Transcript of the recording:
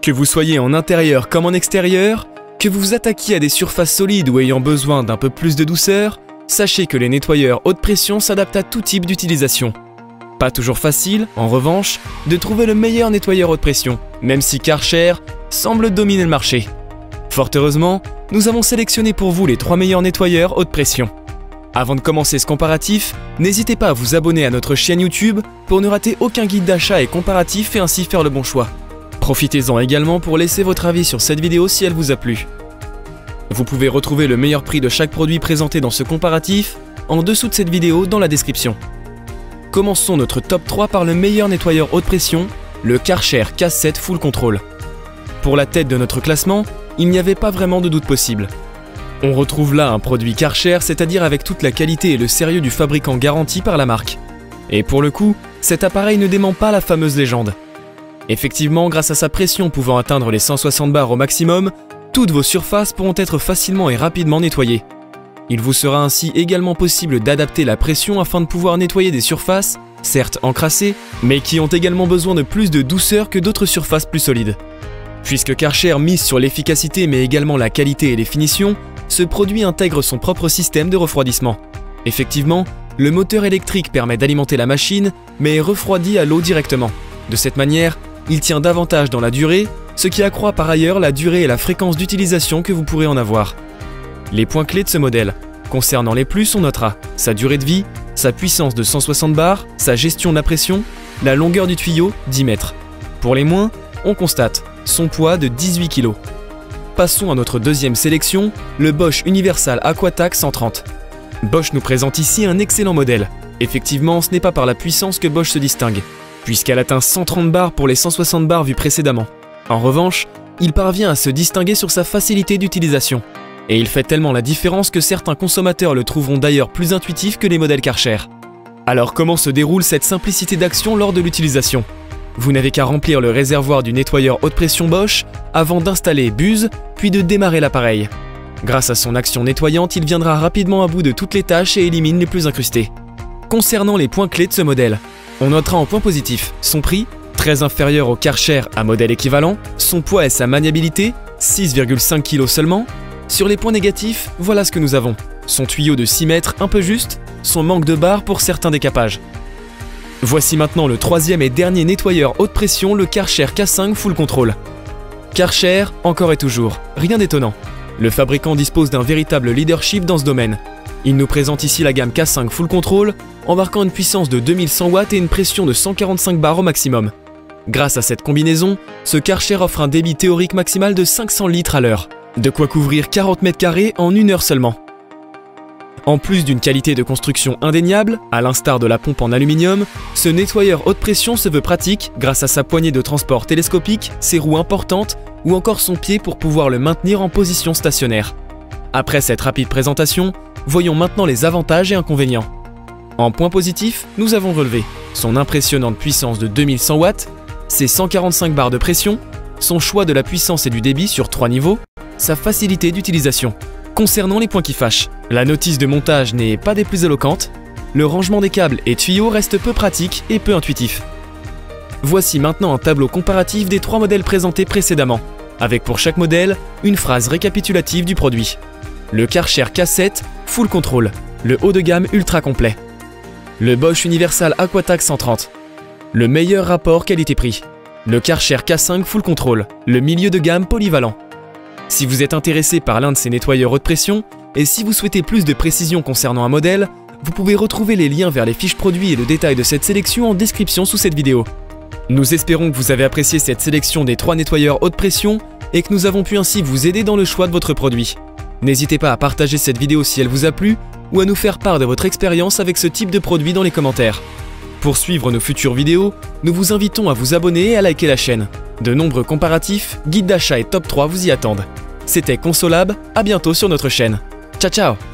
Que vous soyez en intérieur comme en extérieur, que vous vous attaquiez à des surfaces solides ou ayant besoin d'un peu plus de douceur, sachez que les nettoyeurs haute pression s'adaptent à tout type d'utilisation. Pas toujours facile, en revanche, de trouver le meilleur nettoyeur haute pression, même si Karcher semble dominer le marché. Fort heureusement, nous avons sélectionné pour vous les 3 meilleurs nettoyeurs haute pression. Avant de commencer ce comparatif, n'hésitez pas à vous abonner à notre chaîne YouTube pour ne rater aucun guide d'achat et comparatif et ainsi faire le bon choix. Profitez-en également pour laisser votre avis sur cette vidéo si elle vous a plu. Vous pouvez retrouver le meilleur prix de chaque produit présenté dans ce comparatif en dessous de cette vidéo dans la description. Commençons notre top 3 par le meilleur nettoyeur haute pression, le Karcher K7 Full Control. Pour la tête de notre classement, il n'y avait pas vraiment de doute possible. On retrouve là un produit Karcher, c'est-à-dire avec toute la qualité et le sérieux du fabricant garanti par la marque. Et pour le coup, cet appareil ne dément pas la fameuse légende. Effectivement, grâce à sa pression pouvant atteindre les 160 bars au maximum, toutes vos surfaces pourront être facilement et rapidement nettoyées. Il vous sera ainsi également possible d'adapter la pression afin de pouvoir nettoyer des surfaces, certes encrassées, mais qui ont également besoin de plus de douceur que d'autres surfaces plus solides. Puisque Karcher mise sur l'efficacité mais également la qualité et les finitions, ce produit intègre son propre système de refroidissement. Effectivement, le moteur électrique permet d'alimenter la machine, mais est refroidi à l'eau directement. De cette manière, il tient davantage dans la durée, ce qui accroît par ailleurs la durée et la fréquence d'utilisation que vous pourrez en avoir. Les points clés de ce modèle. Concernant les plus, on notera sa durée de vie, sa puissance de 160 bars, sa gestion de la pression, la longueur du tuyau, 10 mètres. Pour les moins, on constate son poids de 18 kg. Passons à notre deuxième sélection, le Bosch Universal Aquatac 130. Bosch nous présente ici un excellent modèle. Effectivement, ce n'est pas par la puissance que Bosch se distingue, puisqu'elle atteint 130 bars pour les 160 bars vus précédemment. En revanche, il parvient à se distinguer sur sa facilité d'utilisation. Et il fait tellement la différence que certains consommateurs le trouveront d'ailleurs plus intuitif que les modèles Karcher. Alors comment se déroule cette simplicité d'action lors de l'utilisation ? Vous n'avez qu'à remplir le réservoir du nettoyeur haute pression Bosch avant d'installer Buse, puis de démarrer l'appareil. Grâce à son action nettoyante, il viendra rapidement à bout de toutes les tâches et élimine les plus incrustées. Concernant les points clés de ce modèle, on notera en point positif son prix, très inférieur au Karcher à modèle équivalent, son poids et sa maniabilité, 6,5 kg seulement. Sur les points négatifs, voilà ce que nous avons. Son tuyau de 6 mètres un peu juste, son manque de barres pour certains décapages. Voici maintenant le troisième et dernier nettoyeur haute pression, le Karcher K5 Full Control. Karcher, encore et toujours, rien d'étonnant. Le fabricant dispose d'un véritable leadership dans ce domaine. Il nous présente ici la gamme K5 Full Control, embarquant une puissance de 2100 watts et une pression de 145 bars au maximum. Grâce à cette combinaison, ce Karcher offre un débit théorique maximal de 500 litres à l'heure. De quoi couvrir 40 mètres carrés en 1 heure seulement. En plus d'une qualité de construction indéniable, à l'instar de la pompe en aluminium, ce nettoyeur haute pression se veut pratique grâce à sa poignée de transport télescopique, ses roues importantes ou encore son pied pour pouvoir le maintenir en position stationnaire. Après cette rapide présentation, voyons maintenant les avantages et inconvénients. En point positif, nous avons relevé son impressionnante puissance de 2100 watts, ses 145 bars de pression, son choix de la puissance et du débit sur 3 niveaux, sa facilité d'utilisation. Concernant les points qui fâchent, la notice de montage n'est pas des plus éloquentes, le rangement des câbles et tuyaux reste peu pratique et peu intuitif. Voici maintenant un tableau comparatif des 3 modèles présentés précédemment, avec pour chaque modèle une phrase récapitulative du produit. Le Karcher K7 Full Control, le haut de gamme ultra complet. Le Bosch Universal Aquatac 130, le meilleur rapport qualité-prix. Le Karcher K5 Full Control, le milieu de gamme polyvalent. Si vous êtes intéressé par l'un de ces nettoyeurs haute pression, et si vous souhaitez plus de précision concernant un modèle, vous pouvez retrouver les liens vers les fiches produits et le détail de cette sélection en description sous cette vidéo. Nous espérons que vous avez apprécié cette sélection des 3 nettoyeurs haute pression et que nous avons pu ainsi vous aider dans le choix de votre produit. N'hésitez pas à partager cette vidéo si elle vous a plu ou à nous faire part de votre expérience avec ce type de produit dans les commentaires. Pour suivre nos futures vidéos, nous vous invitons à vous abonner et à liker la chaîne. De nombreux comparatifs, guides d'achat et top 3 vous y attendent. C'était Consolab, à bientôt sur notre chaîne. Ciao ciao!